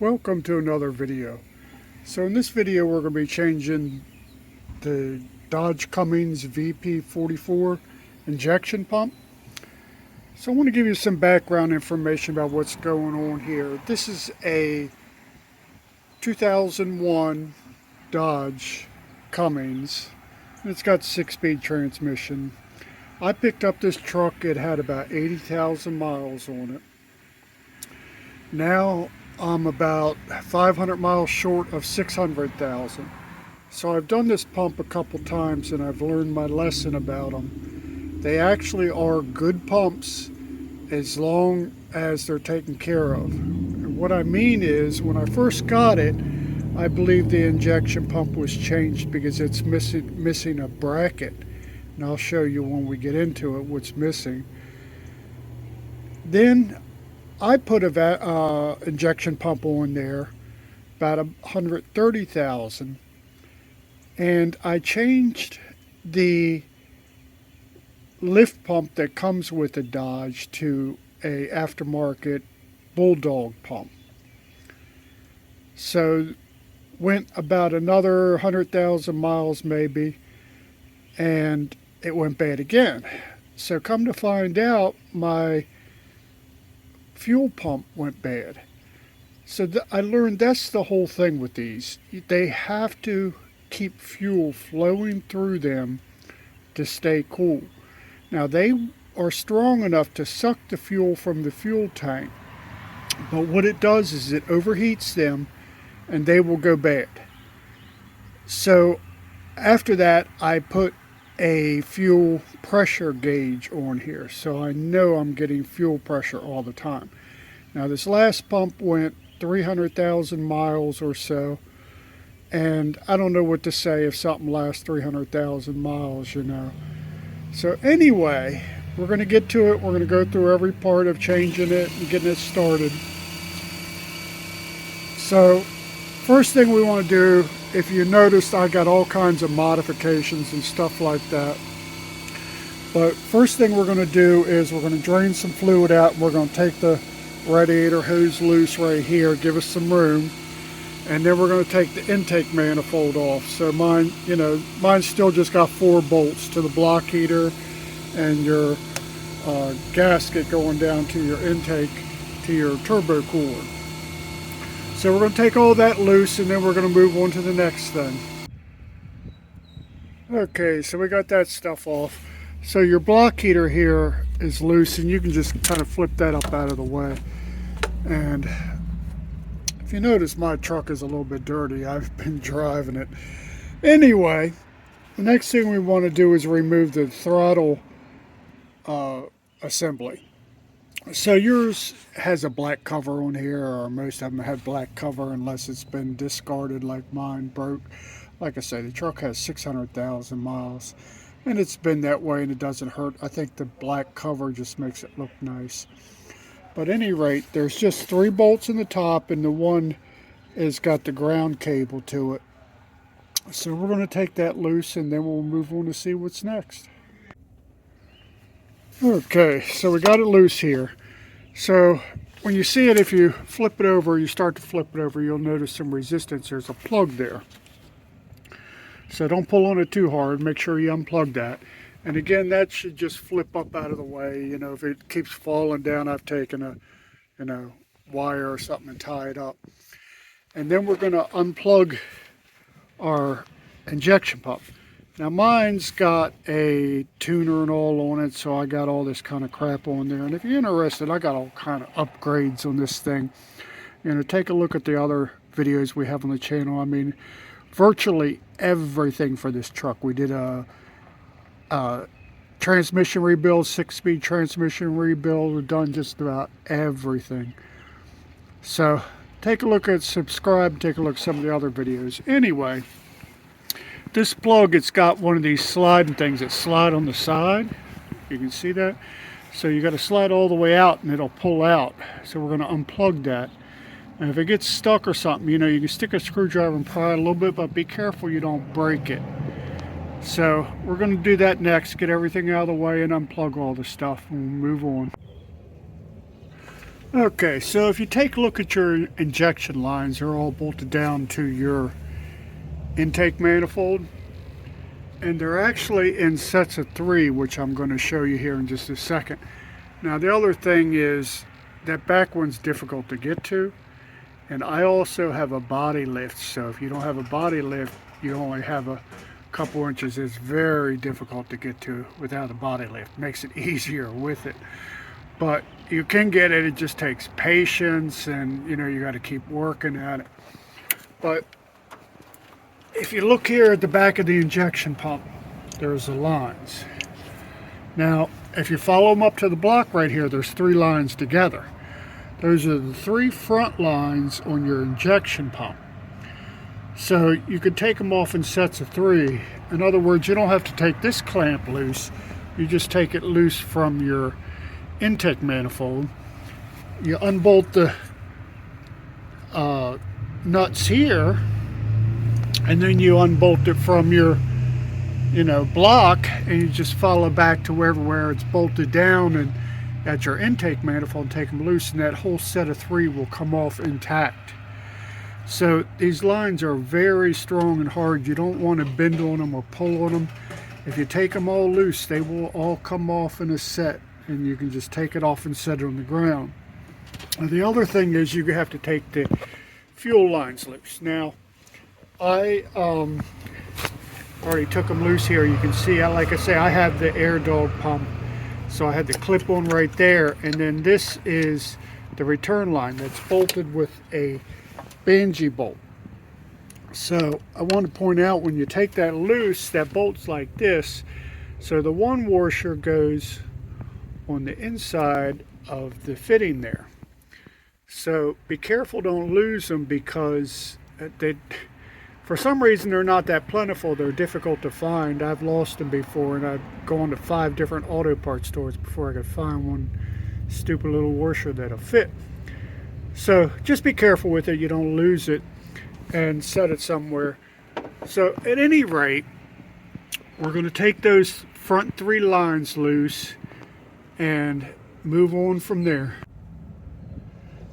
Welcome to another video. So in this video we're going to be changing the Dodge Cummins VP44 injection pump. So I want to give you some background information about what's going on here. This is a 2001 Dodge Cummins. It's got 6-speed transmission. I picked up this truck, it had about 80,000 miles on it. Now I'm about 500 miles short of 600,000. So I've done this pump a couple times and I've learned my lesson about them. They actually are good pumps as long as they're taken care of. And what I mean is, when I first got it, I believe the injection pump was changed because it's missing a bracket. And I'll show you when we get into it what's missing. Then I put a injection pump on there, about 130,000, and I changed the lift pump that comes with the Dodge to a aftermarket Bulldog pump. So went about another 100,000 miles maybe, and it went bad again. So come to find out, my fuel pump went bad. So I learned that's the whole thing with these. They have to keep fuel flowing through them to stay cool. Now they are strong enough to suck the fuel from the fuel tank, but what it does is it overheats them and they will go bad. So after that I put a fuel pressure gauge on here, so I know I'm getting fuel pressure all the time. Now this last pump went 300,000 miles or so, and I don't know what to say if something lasts 300,000 miles, you know. So anyway, we're going to get to it. We're going to go through every part of changing it and getting it started. So first thing we want to do, if you noticed, I got all kinds of modifications and stuff like that. But first thing we're going to do is we're going to drain some fluid out, and we're going to take the radiator hose loose right here, give us some room, and then we're going to take the intake manifold off. So mine, mine's still just got 4 bolts to the block heater and your gasket going down to your intake, to your turbo cooler. So we're going to take all that loose, and then we're going to move on to the next thing. Okay, so we got that stuff off. So your block heater here is loose, and you can just kind of flip that up out of the way. And if you notice, my truck is a little bit dirty. I've been driving it. Anyway, the next thing we want to do is remove the throttle assembly. So yours has a black cover on here, or most of them have black cover unless it's been discarded like mine broke. Like I say, the truck has 600,000 miles and it's been that way and it doesn't hurt. I think the black cover just makes it look nice. But at any rate, there's just 3 bolts in the top, and the one has got the ground cable to it. So we're going to take that loose, and then we'll move on to see what's next. Okay, so we got it loose here. So when you see it, if you flip it over, you start to flip it over, you'll notice some resistance. There's a plug there. So don't pull on it too hard. Make sure you unplug that. And again, that should just flip up out of the way. You know, if it keeps falling down, I've taken a, wire or something and tie it up. And then we're going to unplug our injection pump. Now mine's got a tuner and all on it, so I got all this kind of crap on there. And if you're interested, I got all kind of upgrades on this thing. Take a look at the other videos we have on the channel. I mean, virtually everything for this truck. We did a transmission rebuild, 6-speed transmission rebuild. We've done just about everything. So take a look at, subscribe, take a look at some of the other videos. Anyway, this plug, it's got one of these sliding things that slide on the side. You can see that. So you got to slide all the way out and it'll pull out. So we're going to unplug that. And if it gets stuck or something, you can stick a screwdriver and pry it a little bit, but be careful you don't break it. So we're going to do that next, get everything out of the way and unplug all the stuff, and we'll move on. Okay, so if you take a look at your injection lines, they're all bolted down to your intake manifold, and they're actually in sets of 3, which I'm going to show you here in just a second. Now the other thing is that back one's difficult to get to, and I also have a body lift, so if you don't have a body lift, you only have a couple inches. It's very difficult to get to without a body lift. Makes it easier with it, but you can get it. It just takes patience, and you got to keep working at it. But if you look here at the back of the injection pump, there's the lines. Now if you follow them up to the block right here, there's 3 lines together. Those are the 3 front lines on your injection pump. So you could take them off in sets of 3. In other words, you don't have to take this clamp loose. You just take it loose from your intake manifold. You unbolt the nuts here, and then you unbolt it from your block, and you just follow back to where it's bolted down and at your intake manifold, and take them loose, and that whole set of 3 will come off intact. So these lines are very strong and hard. You don't want to bend on them or pull on them. If you take them all loose, they will all come off in a set, and you can just take it off and set it on the ground. And the other thing is you have to take the fuel lines loose. Now I already took them loose here. You can see, like I say, I have the air dog pump, so I had the clip on right there, and then this is the return line that's bolted with a bungee bolt. So I want to point out, when you take that loose, that bolt's like this, so the one washer goes on the inside of the fitting there. So be careful, don't lose them, because for some reason they're not that plentiful. They're difficult to find. I've lost them before, and I've gone to 5 different auto parts stores before I could find one stupid little washer that'll fit. So just be careful with it, you don't lose it, and set it somewhere. So at any rate, we're going to take those front 3 lines loose and move on from there.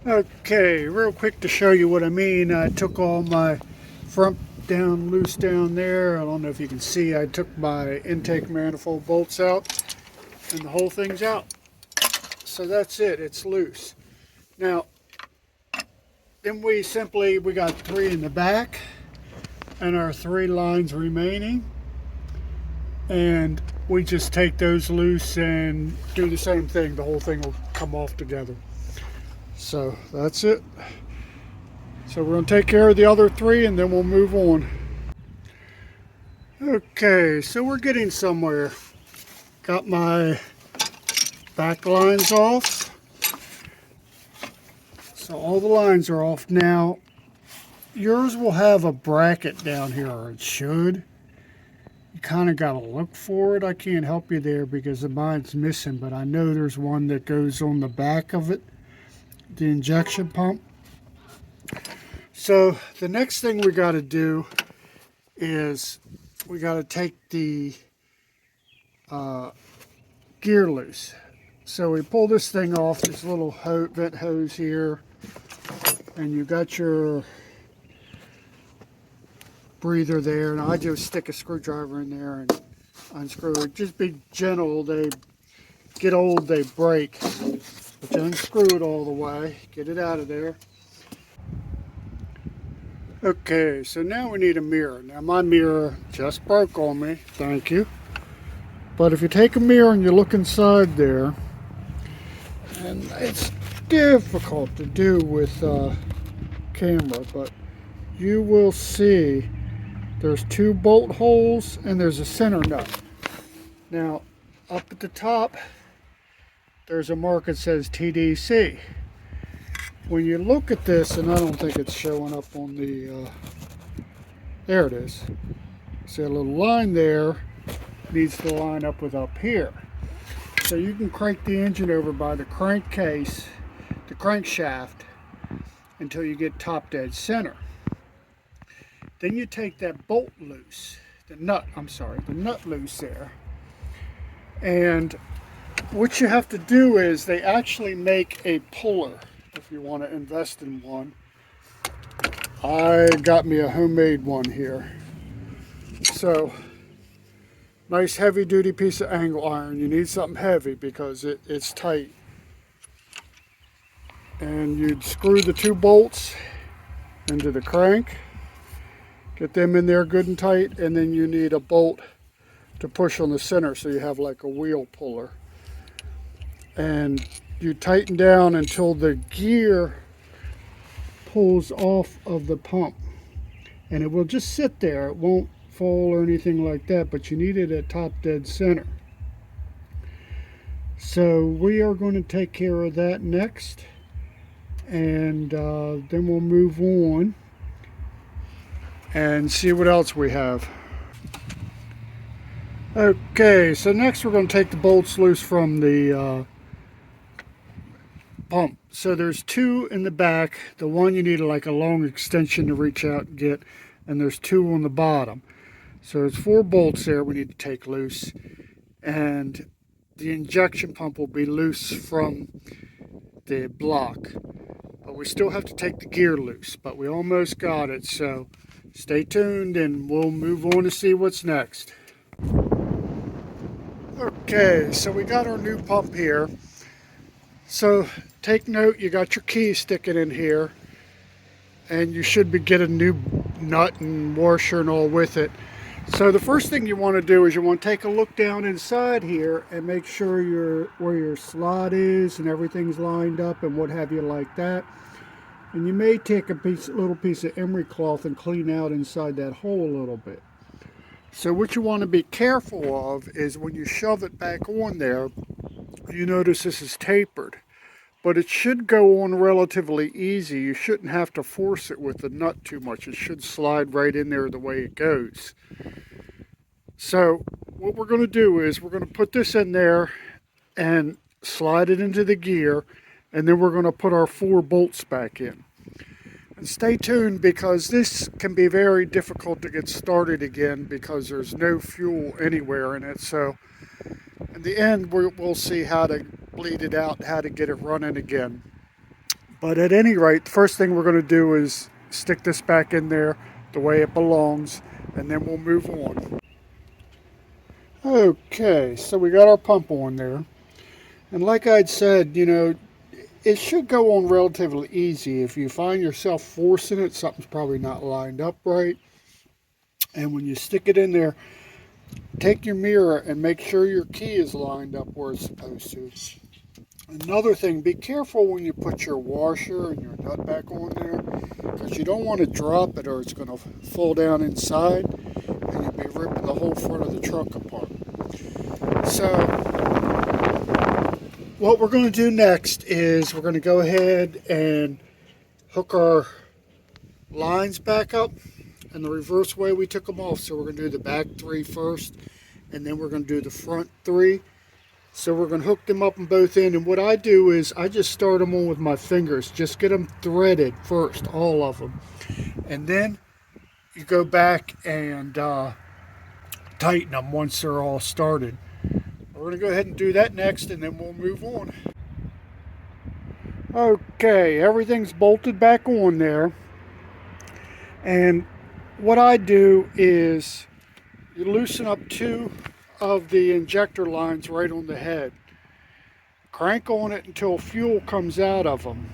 Okay, real quick to show you what I mean. I took all my front down loose down there. I don't know if you can see, I took my intake manifold bolts out, and the whole thing's out. So that's it, it's loose. Now then we got 3 in the back and our 3 lines remaining, and we just take those loose and do the same thing. The whole thing will come off together. So that's it. So we're going to take care of the other 3, and then we'll move on. Okay, so we're getting somewhere. Got my back lines off. So all the lines are off. Now, yours will have a bracket down here, or it should. You kind of got to look for it. I can't help you there because mine's missing, but I know there's one that goes on the back of it, the injection pump. So the next thing we got to do is we got to take the gear loose. So we pull this thing off, this little vent hose here, and you got your breather there. Now I just stick a screwdriver in there and unscrew it. Just be gentle. They get old, they break. But you unscrew it all the way, get it out of there. Okay, so now we need a mirror. Now my mirror just broke on me, thank you. But if you take a mirror and you look inside there, and it's difficult to do with camera, but you will see there's 2 bolt holes and there's a center nut. Now up at the top there's a mark that says TDC. When you look at this, and I don't think it's showing up on the there it is. See a little line there, needs to line up with up here. So you can crank the engine over by the crankcase, the crankshaft, until you get top dead center. Then you take that bolt loose, the nut loose there, and what you have to do is they actually make a puller if you want to invest in one. I got me a homemade one here. So, nice heavy duty piece of angle iron. You need something heavy because it's tight. And you'd screw the 2 bolts into the crank. Get them in there good and tight, and then you need a bolt to push on the center so you have like a wheel puller. And you tighten down until the gear pulls off of the pump. And it will just sit there. It won't fall or anything like that, but you need it at top dead center. So we are going to take care of that next, and then we'll move on and see what else we have. Okay, so next we're going to take the bolts loose from the pump. So there's 2 in the back. The one you need like a long extension to reach out and get, and there's 2 on the bottom. So there's 4 bolts there we need to take loose, and the injection pump will be loose from the block. But we still have to take the gear loose, but we almost got it. So stay tuned and we'll move on to see what's next. Okay, so we got our new pump here. So take note, you got your key sticking in here, and you should be getting a new nut and washer and all with it. So the first thing you want to do is you want to take a look down inside here and make sure where your slot is and everything's lined up and what have you like that. And you may take a little piece of emery cloth and clean out inside that hole a little bit. So what you want to be careful of is when you shove it back on there, you notice this is tapered. But it should go on relatively easy. You shouldn't have to force it with the nut too much. It should slide right in there the way it goes. So what we're going to do is we're going to put this in there and slide it into the gear, and then we're going to put our 4 bolts back in. And stay tuned because this can be very difficult to get started again because there's no fuel anywhere in it. So in the end we'll see how to bleed it out, how to get it running again. But at any rate, the first thing we're going to do is stick this back in there the way it belongs, and then we'll move on. Okay, so we got our pump on there, and like I'd said, you know, it should go on relatively easy. If you find yourself forcing it, something's probably not lined up right. And when you stick it in there, take your mirror and make sure your key is lined up where it's supposed to. Another thing, be careful when you put your washer and your nut back on there, because you don't want to drop it or it's going to fall down inside and you'll be ripping the whole front of the trunk apart. So what we're going to do next is we're going to go ahead and hook our lines back up in the reverse way we took them off. So we're going to do the back 3 first, and then we're going to do the front 3. So we're going to hook them up in both ends, and what I do is I just start them on with my fingers. Just get them threaded first, all of them. And then you go back and tighten them once they're all started. We're going to go ahead and do that next, and then we'll move on. Okay, everything's bolted back on there. And what I do is you loosen up 2 of the injector lines right on the head. Crank on it until fuel comes out of them.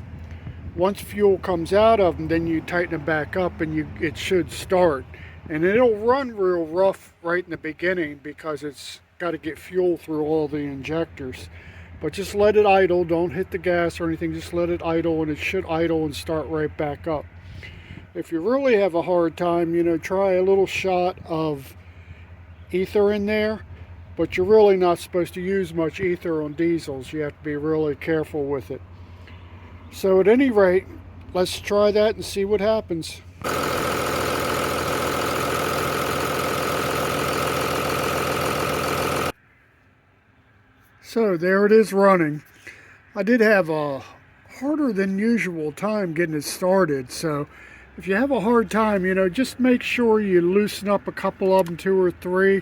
Once fuel comes out of them, then you tighten it back up and it should start. And it'll run real rough right in the beginning because it's got to get fuel through all the injectors. But just let it idle, don't hit the gas or anything, just let it idle, and it should idle and start right back up. If you really have a hard time, you know, try a little shot of ether in there. But you're really not supposed to use much ether on diesels. You have to be really careful with it. So at any rate, let's try that and see what happens. So there it is running. I did have a harder than usual time getting it started. So if you have a hard time, you know, just make sure you loosen up a couple of them, 2 or 3.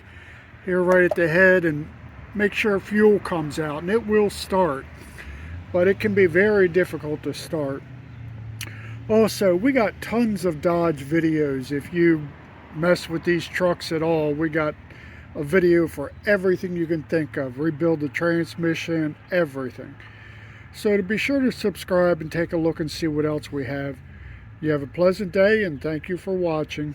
Here right at the head, and make sure fuel comes out, and it will start, but it can be very difficult to start. Also, we got tons of Dodge videos. If you mess with these trucks at all, we got a video for everything you can think of. Rebuild the transmission, everything. So to be sure to subscribe and take a look and see what else we have. You have a pleasant day, and thank you for watching.